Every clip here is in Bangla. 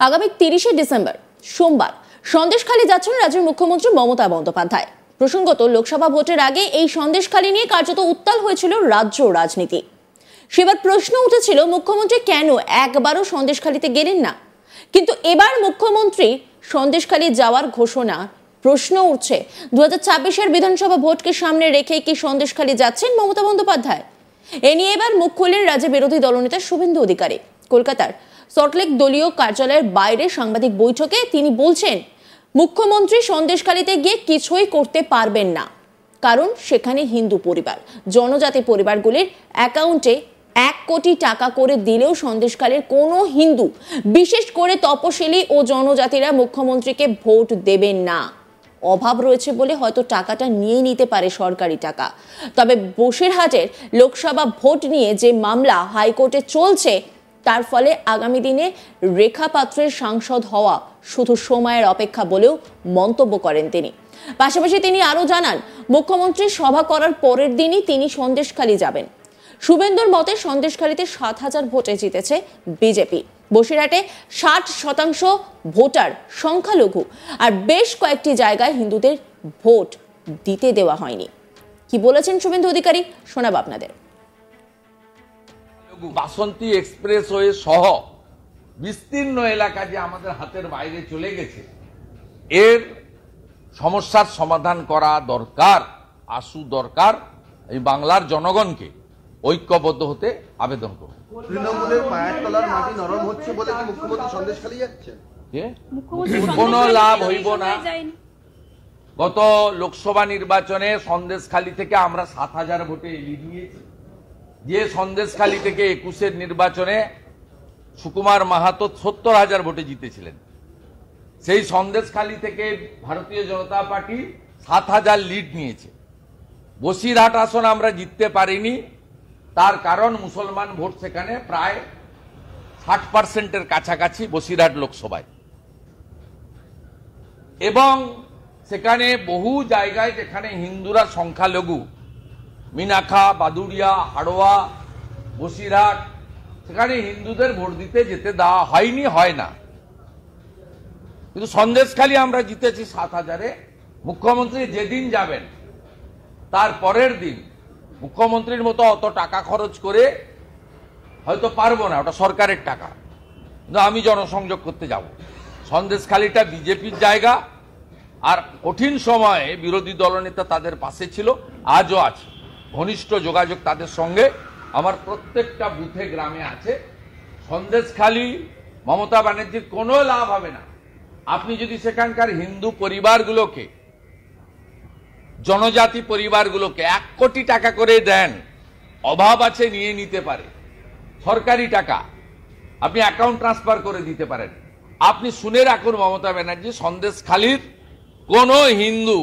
আগামী 30শে ডিসেম্বর সোমবার সন্দেশখালী যাচ্ছেন রাজ্যের মুখ্যমন্ত্রী মমতা বন্দ্যোপাধ্যায়। প্রসঙ্গত, লোকসভা ভোটের আগে এই সন্দেশখালী নিয়ে কার্যত উত্তাল হয়েছিল রাজ্য রাজনীতি। সেবার প্রশ্ন উঠেছিল মুখ্যমন্ত্রী কেন একবারও সন্দেশখালীতে গেলেন না, কিন্তু এবার মুখ্যমন্ত্রী সন্দেশখালী যাওয়ার ঘোষণা। প্রশ্ন উঠছে 2026-এর বিধানসভা ভোটকে সামনে রেখে কি সন্দেশখালী যাচ্ছেন মমতা বন্দ্যোপাধ্যায়? এ নিয়ে এবার মুখ খুললেন রাজ্যের বিরোধী দলনেতা শুভেন্দু অধিকারী। কলকাতার সল্টলেক দলীয় কার্যালয়ের বাইরে সাংবাদিক বৈঠকে তিনি বলছেন, মুখ্যমন্ত্রী সন্দেশখালীতে গিয়ে কিছুই করতে পারবেন না, কারণ সেখানে হিন্দু পরিবার, জনজাতি পরিবারগুলির অ্যাকাউন্টে 1 কোটি টাকা করে দিলেও সন্দেশখালীর কোনো হিন্দু, বিশেষ করে তপশিলি ও জনজাতিরা মুখ্যমন্ত্রীকে ভোট দেবেন না। অভাব রয়েছে বলে হয়তো টাকাটা নিয়ে নিতে পারে সরকারি টাকা। তবে বসিরহাটের লোকসভা ভোট নিয়ে যে মামলা হাইকোর্টে চলছে, তার ফলে আগামী দিনে রেখা পাত্রের সাংসদ হওয়া শুধু সময়ের অপেক্ষা বলেও মন্তব্য করেন তিনি। পাশাপাশি তিনি আরো জানান, মুখ্যমন্ত্রী সভা করার পরের দিনই তিনি সন্দেশখালী যাবেন। শুভেন্দুর মতে সন্দেশখালীতে 7,000 ভোটে জিতেছে বিজেপি। বসিরহাটে 60% ভোটার সংখ্যালঘু, আর বেশ কয়েকটি জায়গায় হিন্দুদের ভোট দিতে দেওয়া হয়নি। কি বলেছেন শুভেন্দু অধিকারী, শোনাব আপনাদের। বাসন্তী এক্সপ্রেসওয়ে সহ বিস্তীর্ণ এলাকা যে আমাদের হাতের বাইরে চলে গেছে, এর সমস্যার সমাধান করা দরকার, দরকার। এই বাংলার জনগণকে ঐক্যবদ্ধ হতে আবেদন করব। তৃণমূলের পায়ের তলার মাটি নরম হচ্ছে বলে কি মুখ্যমন্ত্রী সন্দেশখালী যাচ্ছেন? কোনো লাভ হইব না। গত লোকসভা নির্বাচনে সন্দেশখালী থেকে আমরা 7,000 ভোটে লিড নিয়েছি। যে সন্দেশখালী থেকে 21-এর নির্বাচনে সুকুমার মাহাতো 70,000 ভোটে জিতেছিলেন, সেই সন্দেশখালী থেকে ভারতীয় জনতা পার্টি 7,000 লিড নিয়েছে। বসিরহাট আসন আমরা জিততে পারিনি, তার কারণ মুসলমান ভোট সেখানে প্রায় 60%-এর কাছাকাছি বসিরহাট লোকসভায়, এবং সেখানে বহু জায়গায় যেখানে হিন্দুরা সংখ্যালঘু, মিনাখা, বাদুড়িয়া, হাড়োয়া, বসিরহাট, সেখানে হিন্দুদের ভোট দিতে যেতে দেওয়া হয়নি, হয় না। কিন্তু সন্দেশখালী আমরা জিতেছি 7,000-এ। মুখ্যমন্ত্রী যেদিন যাবেন তার পরের দিন মুখ্যমন্ত্রীর মতো অত টাকা খরচ করে হয়তো পারবো না, ওটা সরকারের টাকা, কিন্তু আমি জনসংযোগ করতে যাব। সন্দেশখালীটা বিজেপির জায়গা, আর কঠিন সময়ে বিরোধী দলনেতা তাদের পাশে ছিল, আজও আছে। ঘনিষ্ঠ যোগাযোগ তাদের সঙ্গে আমার প্রত্যেকটা বুথে গ্রামে আছে। সন্দেশখালী মমতা ব্যানার্জির কোনো লাভ হবে না। আপনি যদি সেখানকার হিন্দু পরিবারগুলোকে, জনজাতি পরিবারগুলোকে 1 কোটি টাকা করে দেন, অভাব আছে নিয়ে নিতে পারে, সরকারি টাকা আপনি অ্যাকাউন্ট ট্রান্সফার করে দিতে পারেন। আপনি শুনে রাখুন, মমতা ব্যানার্জি, সন্দেশখালীর কোন হিন্দু,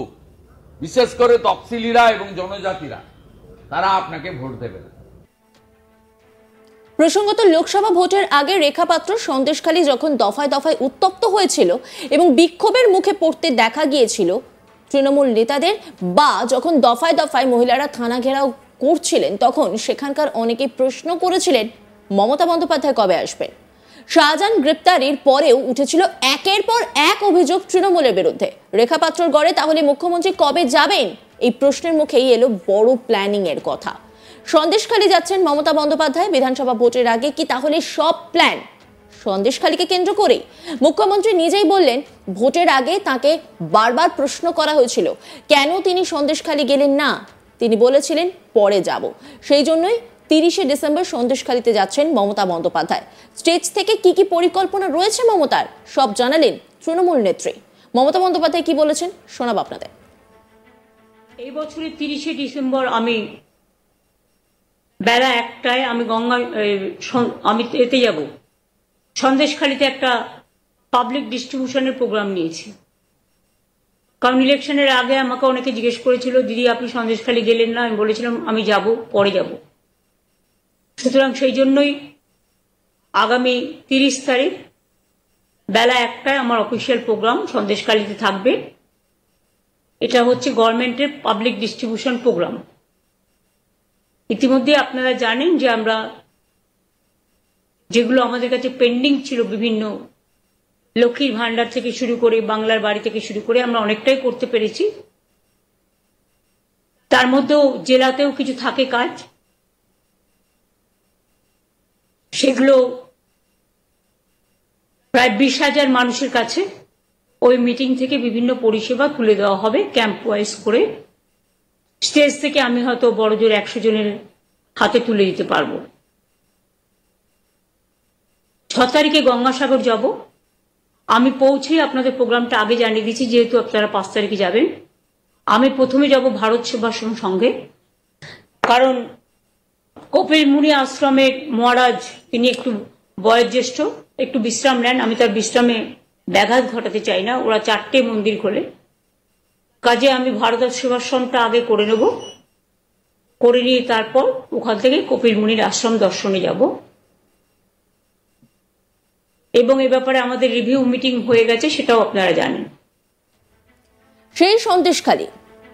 বিশেষ করে তফসিলিরা এবং জনজাতিরা, তারা আপনাকে ভোট দেবে না। প্রসঙ্গত, লোকসভা ভোটের আগে রেখা পাত্র সন্দেশখালী যখন দফায় দফায় উত্তপ্ত হয়েছিল এবং বিক্ষোভের মুখে পড়তে দেখা গিয়েছিল তৃণমূল নেতাদের, বা যখন দফায় দফায় মহিলারা থানা ঘেরাও করছিলেন, তখন সেখানকার অনেকেই প্রশ্ন করেছিলেন মমতা বন্দ্যোপাধ্যায় কবে আসবেন। শাহজাহান গ্রেপ্তারির পরেও উঠেছিল একের পর এক অভিযোগ তৃণমূলের বিরুদ্ধে। রেখা পাত্রর গড়ে তাহলে মুখ্যমন্ত্রী কবে যাবেন, এই প্রশ্নের মুখেই এলো বড় প্ল্যানিং এর কথা। সন্দেশখালী যাচ্ছেন মমতা বন্দ্যোপাধ্যায় বিধানসভা ভোটের আগে কি তাহলে সব প্ল্যান সন্দেশখালীকে কেন্দ্র করে? মুখ্যমন্ত্রী নিজেই বললেন, ভোটের আগে তাকে বারবার প্রশ্ন করা হয়েছিল কেন তিনি সন্দেশখালী গেলেন না। তিনি বলেছিলেন পরে যাব। সেই জন্যই 30শে ডিসেম্বর সন্দেশখালীতে যাচ্ছেন মমতা বন্দ্যোপাধ্যায়। স্টেজ থেকে কি কি পরিকল্পনা রয়েছে মমতার, সব জানালেন তৃণমূল নেত্রী। মমতা বন্দ্যোপাধ্যায় কি বলেছেন, শোনাব আপনাদের। এই বছরের 30শে ডিসেম্বর আমি বেলা 1টায় আমি এতে যাব, সন্দেশখালীতে একটা পাবলিক ডিস্ট্রিবিউশনের প্রোগ্রাম নিয়েছি। কারণ ইলেকশনের আগে আমাকে অনেকে জিজ্ঞেস করেছিল, দিদি আপনি সন্দেশখালী গেলেন না। আমি বলেছিলাম আমি যাব, পরে যাব। সুতরাং সেই জন্যই আগামী 30 তারিখ বেলা 1টায় আমার অফিসিয়াল প্রোগ্রাম সন্দেশখালীতে থাকবে। এটা হচ্ছে গভর্নমেন্টের পাবলিক ডিস্ট্রিবিউশন প্রোগ্রাম। ইতিমধ্যে আপনারা জানেন যে আমরা যেগুলো আমাদের কাছে পেন্ডিং ছিল বিভিন্ন লক্ষ্মীর ভান্ডার থেকে শুরু করে বাংলার বাড়ি থেকে শুরু করে আমরা অনেকটাই করতে পেরেছি। তার মধ্যেও জেলাতেও কিছু থাকে কাজ, সেগুলো প্রায় 20,000 মানুষের কাছে ওই মিটিং থেকে বিভিন্ন পরিষেবা তুলে দেওয়া হবে ক্যাম্প ওয়াইজ করে। স্টেজ থেকে আমি হয়তো বড় জোর 100 জনের হাতে তুলে দিতে পারবো। 6 তারিখে গঙ্গাসাগর যাব। আমি পৌঁছে আপনাদের প্রোগ্রামটা আগে জানিয়ে দিচ্ছি, যেহেতু আপনারা 5 তারিখে যাবেন। আমি প্রথমে যাব ভারত সেবাশ্রম সংঘে, কারণ কপিল মুনি আশ্রমের মহারাজ তিনি একটু বয়োজ্যেষ্ঠ, একটু বিশ্রাম নেন। আমি তার বিশ্রামে ব্যাঘাত ঘটাতে চাই না। ওরা 4টে মন্দির খোলে, কাজে আমি ভারত সেবাশ্রমটা আগে করে নেব, করে নিয়ে তারপর ওখান থেকে কপিল মুনির আশ্রম দর্শনে যাব। এবং এ ব্যাপারে আমাদের রিভিউ মিটিং হয়ে গেছে, সেটাও আপনারা জানেন। সেই সন্দেশখালী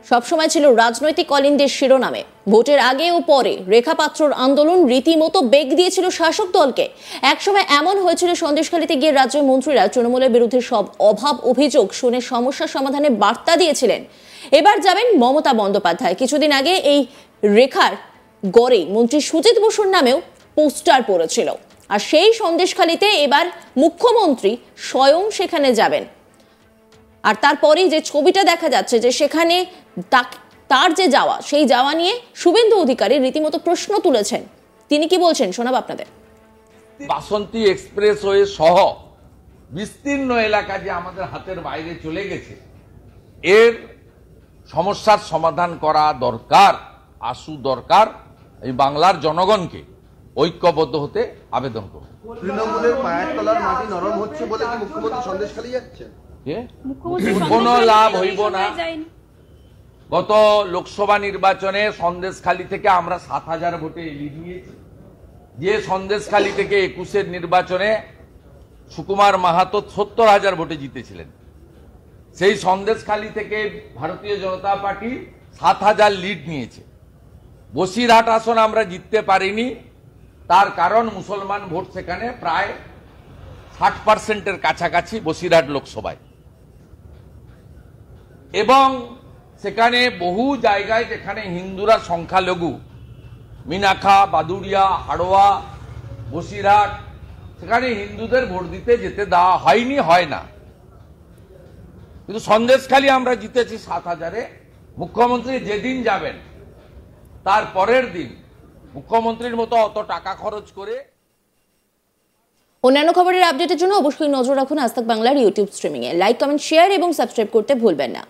সবসময় ছিল রাজনৈতিক কলিন্দের শিরোনামে। ভোটের আগে ও পরে রেখা পাত্রর আন্দোলন রীতিমতো বেগ দিয়েছিল শাসক দলকে। একসময় এমন হয়েছিল সন্দেশখালীতে গিয়ে রাজ্যের মন্ত্রীরা তৃণমূলের বিরুদ্ধে সব অভাব অভিযোগ শুনে সমস্যা সমাধানের বার্তা দিয়েছিলেন। এবার যাবেন মমতা বন্দ্যোপাধ্যায়। কিছুদিন আগে এই রেখার গড়ে মন্ত্রী সুজিত বসুর নামেও পোস্টার পড়েছিল। আর সেই সন্দেশখালীতে এবার মুখ্যমন্ত্রী স্বয়ং সেখানে যাবেন। আর তারপরেই যে ছবিটা দেখা যাচ্ছে যে সেখানে তার যে যাওয়া, সেই যাওয়া নিয়ে শুভেন্দু অধিকারী রীতিমতো প্রশ্ন তুলেছেন। তিনি কি বলছেন শোনাব আপনাদের। বাসন্তী এক্সপ্রেসওয়ে সহ বিস্তীর্ণ এলাকা যে আমাদের হাতের বাইরে চলে গেছে, এর সমস্যার সমাধান করা দরকার, আশু দরকার। এই বাংলার জনগণকে ঐক্যবদ্ধ হতে আবেদন করব। তৃণমূলের পায়ের তলার মাটি নরম হচ্ছে বলে কি মুখ্যমন্ত্রী সন্দেশখালী যাচ্ছেন? কোনো লাভ হইব না। গত লোকসভা নির্বাচনে সন্দেশখালী থেকে আমরা 7,000 ভোটে লিড নিয়েছি। যে সন্দেশখালী থেকে 21-এর নির্বাচনে সুকুমার মাহাতো 70,000 ভোটে জিতেছিলেন, সেই সন্দেশখালী থেকে ভারতীয় জনতা পার্টি 7,000 লিড নিয়েছে। বসিরহাট আসন আমরা জিততে পারিনি, তার কারণ মুসলমান ভোট সেখানে প্রায় 60%-এর কাছাকাছি বসিরহাট লোকসভায়, এবং সেখানে বহু জায়গায় যেখানে হিন্দুরা সংখ্যালঘু, মিনাখা, বাদুড়িয়া, হাড়োয়া, বসিরহাট, সেখানে হিন্দুদের ভোট দিতে যেতে দেওয়া হয়নি, হয় না। কিন্তু সন্দেশখালী আমরা জিতেছি 7,000-এ। মুখ্যমন্ত্রী যেদিন যাবেন তার পরের দিন মুখ্যমন্ত্রীর মতো অত টাকা খরচ করে। অন্যান্য খবরের আপডেটের জন্য অবশ্যই নজর রাখুন আজ তাক বাংলার ইউটিউব স্ট্রিমিং এ। লাইক, কমেন্ট, শেয়ার এবং সাবস্ক্রাইব করতে ভুলবেন না।